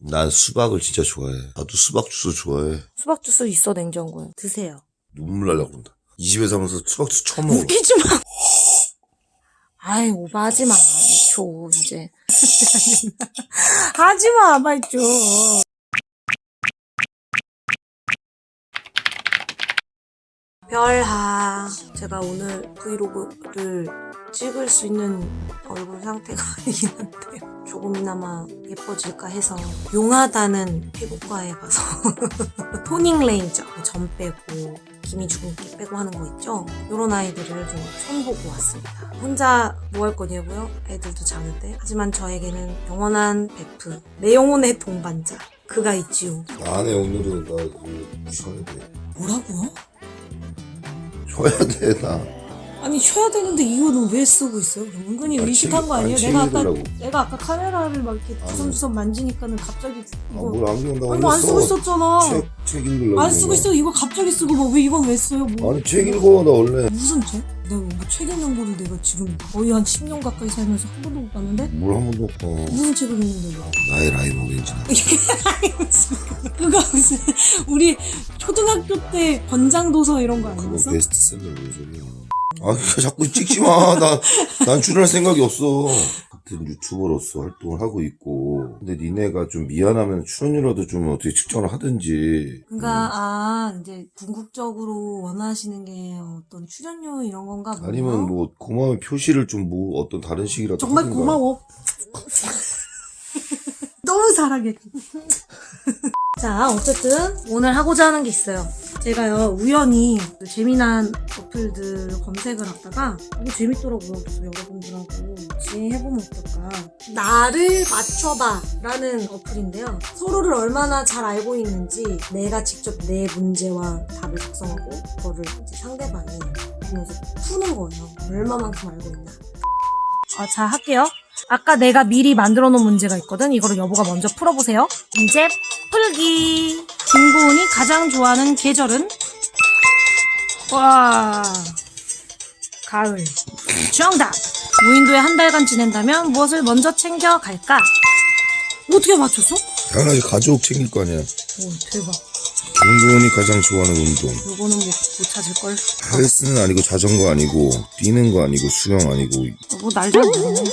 난 수박을 진짜 좋아해. 나도 수박 주스 좋아해. 수박 주스 있어, 냉장고에. 드세요. 눈물 날라 그런다. 이 집에 살면서 수박 주스 처음 먹어. 웃기지 마. 아이, 오버하지 마. 줘, 이제. 하지 마, 빨리 줘. 별하. 제가 오늘 브이로그를 찍을 수 있는 얼굴 상태가 아니긴 한데요. 조금이나마 예뻐질까 해서 용하다는 피부과에 가서 토닝 레이저, 점 빼고 기미 주근깨 빼고 하는 거 있죠? 요런 아이들을 좀 손보고 왔습니다. 혼자 뭐 할 거냐고요? 애들도 자는데. 하지만 저에게는 영원한 베프, 내 영혼의 동반자, 그가 있지요. 안에 오늘은 나 쉬어야 돼. 뭐라고요? 쉬어야 돼, 나. 아니 쉬어야 되는데 이거는 왜 쓰고 있어요? 은근히 의식한 거 아니에요? 내가 아까 카메라를 막 이렇게 주섬주섬 만지니까는 갑자기 이거 뭘 안경다고 아니 뭐 안 쓰고 있었잖아. 책 읽으려고. 안 쓰고 있어. 이거 갑자기 쓰고 뭐 왜 이건 왜 써요? 뭐. 아니 책 읽어 나 원래. 무슨 책? 내가 뭐책 읽는 거를 내가 지금 거의 한 10년 가까이 살면서 한 번도 못 봤는데? 뭘 한 번도 없고. 무슨 책을 읽는데 이거? 나의 라이브 오렌지나. 그거 무슨 우리 초등학교 때 권장도서 이런 거 그거 아니었어? 베스트셀러 왜 소리야. 아 자꾸 찍지 마. 난 출연할 생각이 없어. 같은 유튜버로서 활동을 하고 있고. 근데 니네가 좀 미안하면 출연료라도 좀 어떻게 측정을 하든지. 그러니까 이제 궁극적으로 원하시는 게 어떤 출연료 이런 건가 보네요. 아니면 뭐 고마운 표시를 좀 뭐 어떤 다른 식이라도 정말 하든가. 고마워. 너무 사랑해. 자, 어쨌든 오늘 하고자 하는 게 있어요. 제가요 우연히 재미난 어플들 검색을 하다가 이거 재밌더라고요. 그래서 여러분들하고 같이 해보면 어떨까. 나를 맞춰봐 라는 어플인데요. 서로를 얼마나 잘 알고 있는지 내가 직접 내 문제와 답을 작성하고 그거를 이제 상대방이 보면서 푸는 거예요. 얼마만큼 알고 있나. 자, 할게요. 아까 내가 미리 만들어 놓은 문제가 있거든. 이거를 여보가 먼저 풀어보세요. 문제 풀기. 김고은이 가장 좋아하는 계절은? 와, 가을. 정답. 무인도에 한 달간 지낸다면 무엇을 먼저 챙겨갈까? 어떻게 맞췄어? 당연하지 가족 챙길 거 아니야. 오, 대박. 김고은이 가장 좋아하는 운동. 요거는 못 찾을걸. 헬스는 아니고 자전거 아니고 뛰는 거 아니고 수영 아니고. 여보 날 잘 모르네.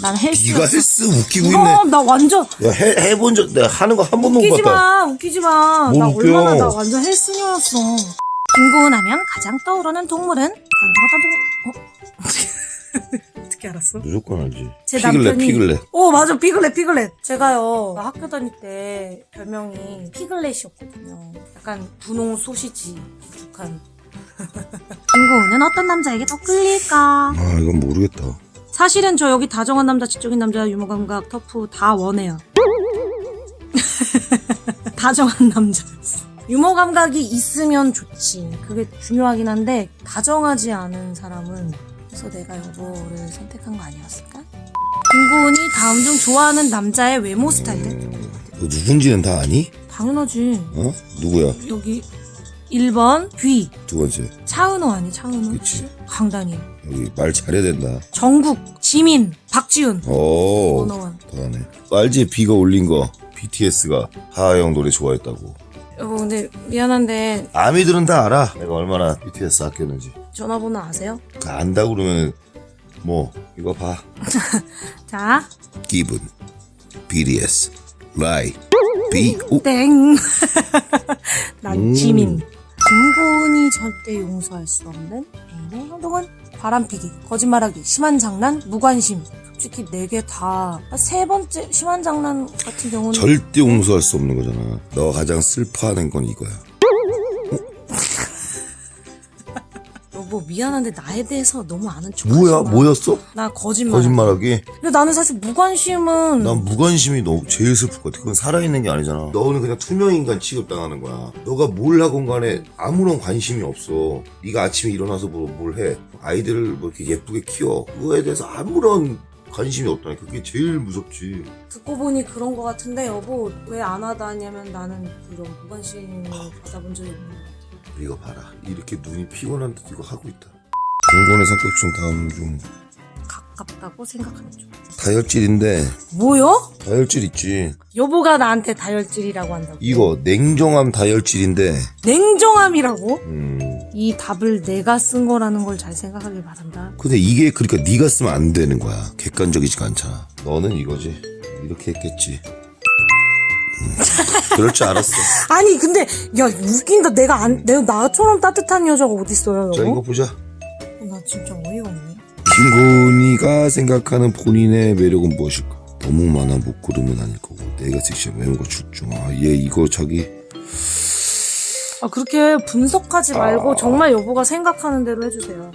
난 헬스. 네가 헬스 웃기고 있네. 나 완전. 야, 해본 적 내가 하는 거 한 번도 못 웃기지 봤다. 마, 웃기지 마. 뭘 나 웃겨. 얼마나 나 완전 헬스녀였어. 김고은 하면 가장 떠오르는 동물은? 어떻게 알았어? 무조건 알지. 제 피글렛, 남편이- 피글렛. 맞아, 피글렛. 제가요, 학교 다닐 때 별명이 피글렛이었거든요. 약간 분홍 소시지, 북한. 김고은은 어떤 남자에게 더 끌릴까? 아, 이건 모르겠다. 사실은 저 여기 다정한 남자, 지적인 남자, 유머감각, 터프 다 원해요. 다정한 남자였어. 유머 감각이 있으면 좋지. 그게 중요하긴 한데 다정하지 않은 사람은 그래서 내가 여보를 선택한 거 아니었을까? 김고은이 다음 중 좋아하는 남자의 외모 스타일은? 너 누군지는 다 아니? 당연하지. 어? 누구야? 여기 1번 뷔. 두 번째. 차은호 아니 차은호? 그치. 강다니엘. 여기 말 잘해야 된다. 정국, 지민, 박지훈. 오. 원어원. 더하네. 알지? 비가 올린 거. BTS가 하하영 노래 좋아했다고. 여보 근데 미안한데 아미들은 다 알아. 내가 얼마나 BTS 아꼈는지. 전화번호 아세요? 안다고 그러면 뭐 이거 봐. 자, 기분. BTS. 라이. B. 오. 땡. 난 지민. 김고은이 절대 용서할 수 없는 애인의 행동은 바람피기, 거짓말하기, 심한 장난, 무관심. 솔직히 4개 다. 세 번째 심한 장난 같은 경우는 절대 용서할 수 없는 거잖아. 너가 가장 슬퍼하는 건 이거야. 여보 미안한데 나에 대해서 너무 아는 척. 뭐야? 뭐였어? 나 거짓말. 거짓말하기? 근데 나는 사실 무관심은 난 무관심이 너 제일 슬플 것 같아. 그건 살아있는 게 아니잖아. 너는 그냥 투명인간 취급당하는 거야. 너가 뭘 하건 간에 아무런 관심이 없어. 네가 아침에 일어나서 뭘 해. 아이들을 뭐 이렇게 예쁘게 키워. 그거에 대해서 아무런 관심이 없다니. 그게 제일 무섭지. 듣고 보니 그런 거 같은데 여보 왜 안 하다냐면 나는 그런 무관심을 받아본 적이 없는 것 같아. 이거 봐라. 이렇게 눈이 피곤한데도 이거 하고 있다. 공무원의 성격 중 다음 중 가깝다고 생각하는 중. 다혈질인데 뭐요? 다혈질 있지. 여보가 나한테 다혈질이라고 한다고. 이거 냉정함 다혈질인데. 냉정함이라고? 이 답을 내가 쓴 거라는 걸 잘 생각하길 바란다. 근데 이게 그러니까 네가 쓰면 안 되는 거야. 객관적이지가 않잖아. 너는 이거지. 이렇게 했겠지. 그럴 줄 알았어. 아니 근데 야 웃긴다. 내가 나처럼 따뜻한 여자가 어딨어요 여보? 자, 이거 보자. 나 진짜 어이가 없네. 김건희가 생각하는 본인의 매력은 무엇일까? 너무 많아 못 고르면 아닐 거고 내가 섹시한 외모가 출중. 얘 이거 자기 아 그렇게 분석하지 말고 정말 여보가 생각하는 대로 해주세요.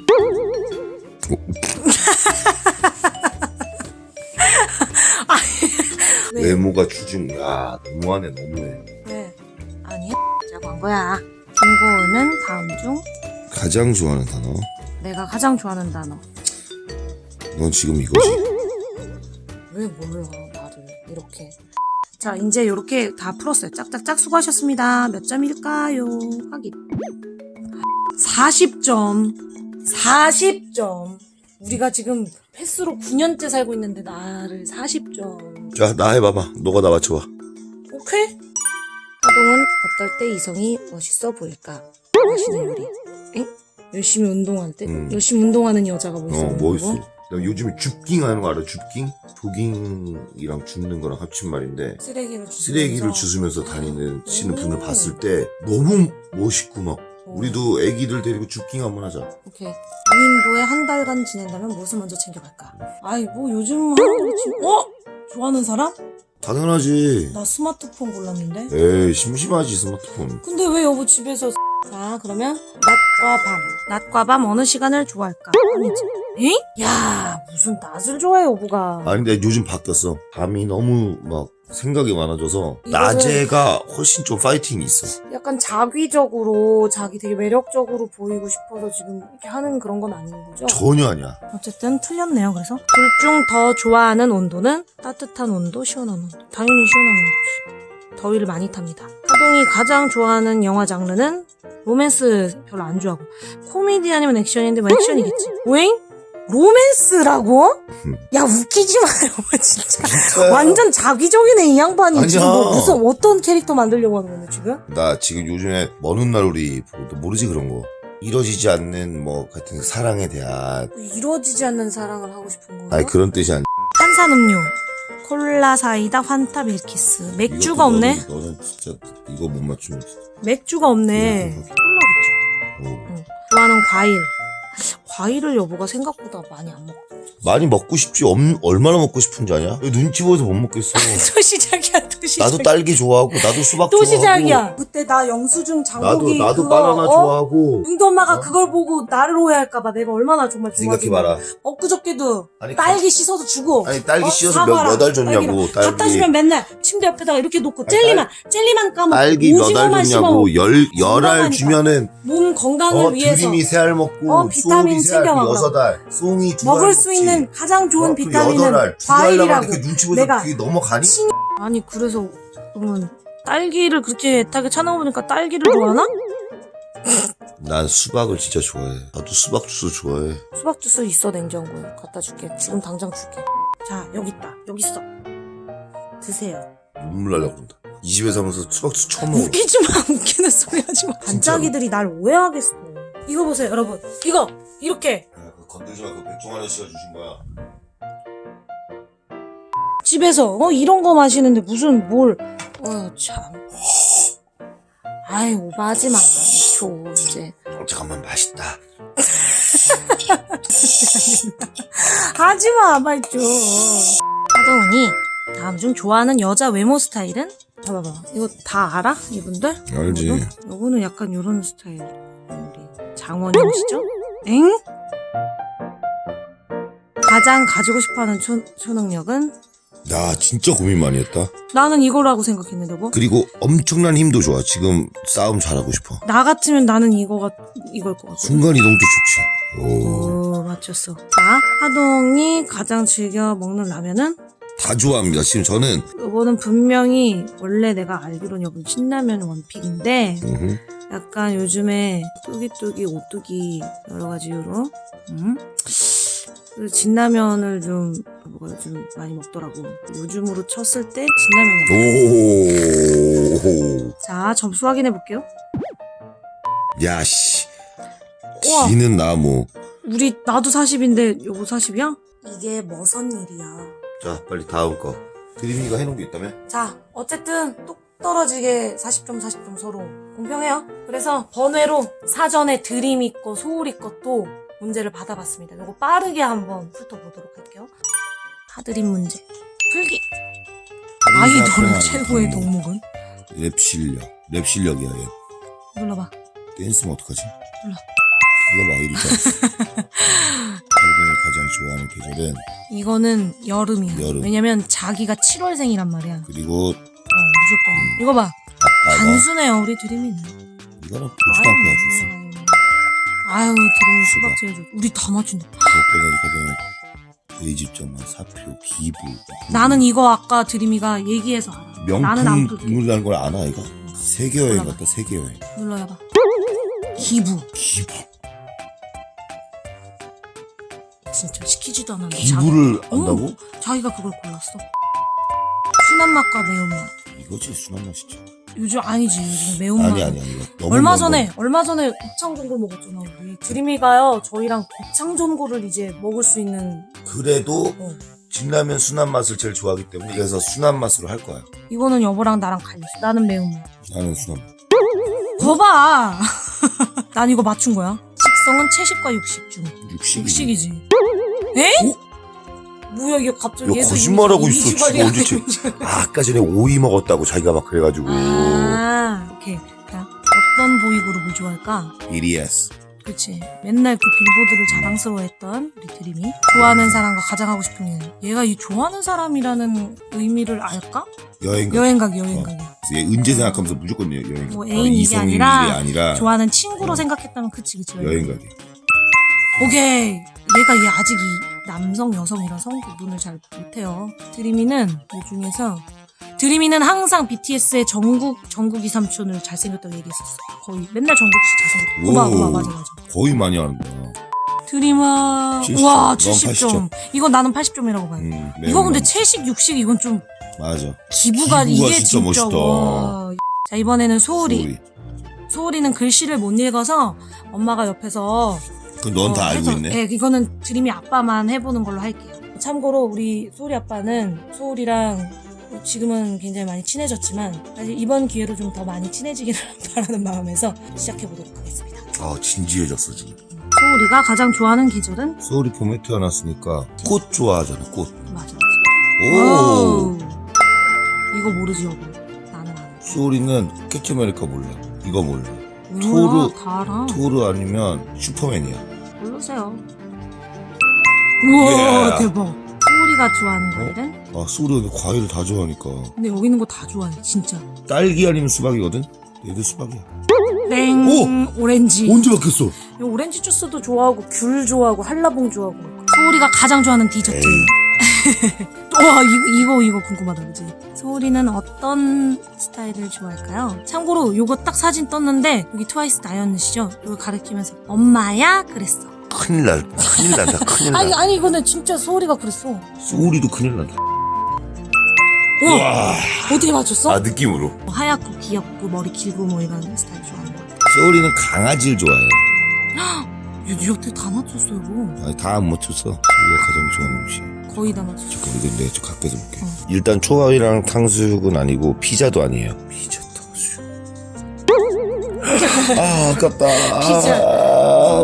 네. 외모가 출중. 야 너무하네 너무해. 네. 아니야. 자고 한 거야. 김고은은 다음 중 가장 좋아하는 단어. 내가 가장 좋아하는 단어. 넌 지금 이거지. 왜 몰라 나를 이렇게. 자 이제 이렇게 다 풀었어요. 짝짝짝 수고하셨습니다. 몇 점일까요? 확인. 40점. 40점. 우리가 지금 횟수로 9년째 살고 있는데 나를 40점. 자 나 해봐봐. 너가 나 맞춰봐. 오케이. 하동은 어떨 때 이성이 멋있어 보일까? 맛있는 요리. 엥? 열심히 운동할 때? 열심히 운동하는 여자가 멋있어 보인다고? 뭐 있어. 나 요즘에 줍깅 하는 거 알아? 줍깅? 조깅이랑 줍는 거랑 합친 말인데 쓰레기를 주스면서 다니는 시는 분을 봤을 때 너무 멋있고 막 우리도 애기들 데리고 줍깅 한번 하자. 오케이. 무인도에 한 달간 지낸다면 무엇을 먼저 챙겨갈까? 아이 뭐 요즘 하는 거지. 좋아하는 사람? 당연하지. 나 스마트폰 골랐는데. 에이 심심하지 스마트폰. 근데 왜 여보 집에서 자 그러면 낮과 밤 어느 시간을 좋아할까? 밤이지. 엥? 야 무슨 낮을 좋아해 여보가. 아니 근데 요즘 바뀌었어. 밤이 너무 막 생각이 많아져서 이거는- 낮에가 훨씬 좀 파이팅이 있어. 약간 자기적으로 자기 되게 매력적으로 보이고 싶어서 지금 이렇게 하는 그런 건 아닌 거죠? 전혀 아니야. 어쨌든 틀렸네요. 그래서 둘 중 더 좋아하는 온도는 따뜻한 온도, 시원한 온도. 당연히 시원한 온도지. 더위를 많이 탑니다. 하동이 가장 좋아하는 영화 장르는 로맨스 별로 안 좋아하고 코미디 아니면 액션인데 뭐 액션이겠지. 오잉? 로맨스라고? 야 웃기지 마요 진짜. 완전 자기적이네 이 양반이. 아니야. 지금 뭐 무슨 어떤 캐릭터 만들려고 하는 건데 지금? 나 지금 요즘에 먼 훗날 우리 너 모르지 그런 거. 이뤄지지 않는 뭐 같은 사랑에 대한 이루어지지 않는 사랑을 하고 싶은 건가? 아니 그런 뜻이 아니. 탄산음료 콜라 사이다 환타 밀키스 맥주가 없네. 너는 진짜 이거 못 맞추면 진짜. 맥주가 없네. 음. 콜라겠죠. 좋아하는 과일. 과일을 여보가 생각보다 많이 안 먹어. 많이 먹고 싶지. 얼마나 먹고 싶은지 아냐? 왜 눈치 보여서 못 먹겠어. 또 시작이야 또 시작. 나도 딸기 좋아하고 나도 수박 또 좋아하고. 시작이야. 그때 나 영수증 장보기 나도 그거, 바나나 좋아하고. 응도 엄마가 그걸 보고 나를 오해할까봐 내가 얼마나 정말 좋아하지. 생각해봐라. 엊그저께도 아니, 딸기 씻어서 주고. 아니 딸기 씌워서 사과랑 몇 알 줬냐고. 딸기랑 딸기. 갖다 주면 맨날 침대 옆에다가 이렇게 놓고 아니, 젤리만 까먹고 딸기 몇 알 오징어만 줬냐고. 씹어먹고. 열 알 주면은 몸 건강을 위해서 드림이 3알 먹고 비타민 수업이 3알 챙겨 먹으라고. 6알 송이 2알 먹을 수 있는 가장 좋은 비타민은 8알 2알 과일이라고. 이렇게 눈치 보여서 내가 그게 넘어가니? 아니 그래서 그러면 딸기를 그렇게 애타게 찾아보니까 딸기를 좋아하나? 난 수박을 진짜 좋아해. 나도 수박 주스 좋아해. 수박 주스 있어 냉장고에. 갖다 줄게. 지금 당장 줄게. 자 여기 있다. 여기 있어. 드세요. 눈물 날려고 그런다. 이 집에서 하면서 수박 주스 처음 먹어. 웃기지 마. 웃기는 소리 하지 마. 반짝이들이 날 오해하겠어. 이거 보세요 여러분. 이거 이렇게 야, 그거 건들지 마. 그거 백종원 아저씨가 주신 거야. 집에서 이런 거 마시는데 무슨 뭘 참. 아이 오버하지 마. 줘 이제. 잠깐만 맛있다. 하지마 빨리 줘. 하동훈이 다음 중 좋아하는 여자 외모 스타일은? 봐봐봐. 이거 다 알아? 이분들? 알지. 요거는 약간 요런 스타일. 우리 장원영 씨죠? 엥? 가장 가지고 싶어하는 초능력은? 나 진짜 고민 많이 했다. 나는 이거라고 생각했는데 뭐? 그리고 엄청난 힘도 좋아. 지금 싸움 잘하고 싶어. 나 같으면 나는 이걸 것 같거든. 순간 이동도 좋지. 오. 오 맞췄어. 자 하동이 가장 즐겨 먹는 라면은? 다 좋아합니다. 지금 저는 이거는 분명히 원래 내가 알기로는 여기 신라면 원픽인데 음흠. 약간 요즘에 뚜기뚜기 오뚜기 여러 가지 이유로 그 진라면을 좀 많이 먹더라고. 요즘으로 쳤을 때 진라면이. 오. 자, 점수 확인해 볼게요. 야씨. 우와. 지는 나무. 나도 40인데 요거 40이야? 이게 머선 일이야. 자, 빨리 다음 거. 드림이가 해놓은 게 있다며? 자, 어쨌든 똑 떨어지게 40점 서로 공평해요. 그래서 번외로 사전에 드림이 거, 소울이 것도 문제를 받아봤습니다. 요거 빠르게 한번 훑어보도록 할게요. 하드림 문제. 풀기. 아이돌 최고의 덕목은? 랩 실력이야, 얘. 눌러봐. 댄스면 어떡하지? 몰라. 눌러봐, 일단. 여러분이 가장 좋아하는 계절은? 이거는 여름이야. 여름. 왜냐면 자기가 7월생이란 말이야. 그리고, 무조건. 이거 봐. 단순해요, 우리 드림이는. 이거는 보지도 않고 할 수 있어. 아유, 드림이 수박 제일 좋. 우리 다 맞춘다. 베이집점만 사표, 기부. 나는 이거 아까 드림이가 얘기해서 알아. 나는 안 명품 인물이라는 걸 아나, 이거? 세계여행 같다, 세계여행. 눌러야봐. 기부. 진짜 시키지도 않았는데. 기부를 안다고? 자기가 그걸 골랐어. 순한 맛과 매운맛. 이거지, 순한 맛이지. 요즘 아니지. 요즘 매운맛. 아니, 이거. 너무 얼마 전에 곱창 전골 먹었잖아, 우리. 드림이가요, 저희랑 곱창 전골을 이제 먹을 수 있는. 그래도 진라면 순한 맛을 제일 좋아하기 때문에 그래서 순한 맛으로 할 거야. 이거는 여보랑 나랑 갈렸어. 나는 매운맛. 나는 순한 맛. 거봐! 난 이거 맞춘 거야. 식성은 채식과 육식 중. 육식이지. 에? 뭐야, 이게 갑자기. 야, 얘도 거짓말하고 있어. 이미지관리야. 지금 언제 아까 전에 오이 먹었다고 자기가 막 그래가지고. 오케이. 자, 어떤 보이그룹을 좋아할까? BTS. 그치. 맨날 그 빌보드를 자랑스러워했던 우리 드림이. 좋아하는 사람과 가장 하고 싶은 일. 얘가 이 좋아하는 사람이라는 의미를 알까? 여행가. 여행가기. 얘 은재 생각하면서 무조건 여행. 뭐 애인 이게 아니라 좋아하는 친구로 어. 생각했다면 그치. 여행가기. 오케이. 얘가 아직 이 남성, 여성 이런 성 구분을 잘 못해요. 드림이는 이 중에서 드림이는 항상 BTS의 정국 이삼촌을 잘생겼다고 얘기했었어. 거의 맨날 정국씨 잘생겼다. 맞아. 거의 많이 하는구나. 드림아. 70. 와, 넌 70점. 이건 나는 80점이라고 봐요. 이거 근데 채식, 육식 이건 좀 맞아. 기부가 이게 진짜 멋있다. 와. 자, 이번에는 소울이는 글씨를 못 읽어서 엄마가 옆에서 그건 넌 다 알고 있네. 네, 이거는 드림이 아빠만 해보는 걸로 할게요. 참고로 우리 소울이 아빠는 소울이랑 지금은 굉장히 많이 친해졌지만 사실 이번 기회로 좀 더 많이 친해지기를 바라는 마음에서 시작해보도록 하겠습니다. 아, 진지해졌어 지금. 소울이가 가장 좋아하는 계절은? 소울이 봄에 태어났으니까 꽃 좋아하잖아, 꽃. 맞아. 오. 이거 모르지 여보. 나는 안 해. 소울이는 캡틴 아메리카 몰라. 이거 몰라. 몰라, 다 알아. 토르 아니면 슈퍼맨이야. 모르세요. 우와, 예. 대박. 소울이가 좋아하는 과일은? 아, 소울이가 과일을 다 좋아하니까. 근데 여기 있는 거 다 좋아해, 진짜. 딸기 아니면 수박이거든? 얘도 수박이야. 땡. 오렌지. 언제 바뀌었어? 오렌지 주스도 좋아하고 귤 좋아하고 한라봉 좋아하고. 소울이가 가장 좋아하는 디저트. 와, 이거 궁금하다, 그지? 소울이는 어떤 스타일을 좋아할까요? 참고로 요거 딱 사진 떴는데 여기 트와이스 나연씨죠? 이거 가리키면서 엄마야? 그랬어. 큰일 난다. 아니 이거는 진짜 소울이가 그랬어. 소울이도 큰일 난다. 우와. 어떻게 맞췄어? 아, 느낌으로. 하얗고 귀엽고 머리 길고 뭐 이런 스타일 좋아하는 거. 소울이는 강아지를 좋아해. 뉴욕들 다 맞췄어, 이거. 아니, 다 안 맞췄어. 소울이가 가장 좋아하는 음식. 거의 다 맞췄어. 잠깐, 이거 내가 좀 가까이서 볼게. 일단 초밥이랑 탕수육은 아니고 피자도 아니에요. 피자, 탕수육. 아, 아깝다.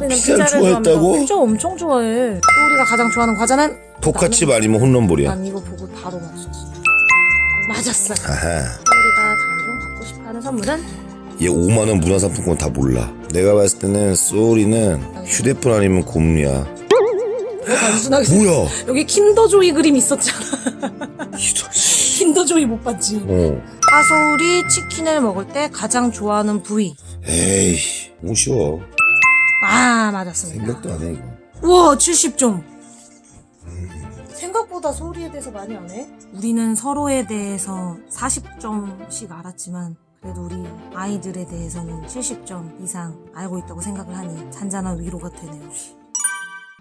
피자를 좋아했다고? 피자 엄청 좋아해. 소울이가 가장 좋아하는 과자는? 포카칩 아니면 홈런볼이야. 난 이거 보고 바로 맞췄어. 맞았어. 아하. 소울이가 다음 중 갖고 싶어하는 선물은? 얘 5만원 문화상품권 다 몰라. 내가 봤을 때는 소울이는 휴대폰 아니면 곰이야. 단순하게. 뭐야? 여기 킨더조이 그림 있었잖아. 이런. 킨더조이 못 봤지? 하소울이 치킨을 먹을 때 가장 좋아하는 부위. 에이, 너무 쉬워. 아, 맞았습니다. 생각도 안 해, 이거. 우와, 70점. 생각보다 소울이에 대해서 많이 안 해? 우리는 서로에 대해서 40점씩 알았지만 그래도 우리 아이들에 대해서는 70점 이상 알고 있다고 생각을 하니 잔잔한 위로가 되네요.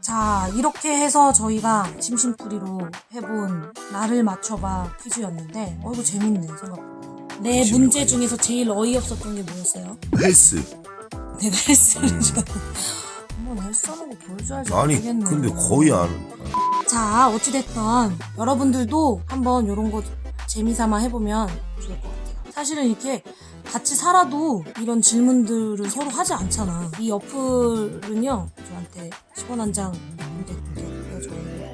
자, 이렇게 해서 저희가 심심풀이로 해본 나를 맞춰봐 퀴즈였는데 이거 재밌네 생각보다. 내 문제 중에서 제일 어이없었던 게 뭐였어요? 헬스. 내가 헬스를 한번 헬스하는 거 보여줘야지. 아니 모르겠네. 근데 거의 안. 자, 어찌됐던 여러분들도 한번 이런 거 재미삼아 해보면 좋을 것 같아요. 사실은 이렇게 같이 살아도 이런 질문들을 서로 하지 않잖아. 이 어플은요, 저한테 10원 한 장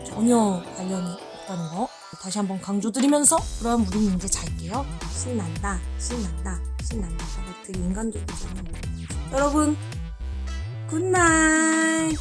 전혀 관련이 없다는 거 다시 한번 강조드리면서 그럼 우리는 이제 잘게요. 신난다, 신난다, 신난다. 되게 인간적이잖아. 여러분, 굿나잇.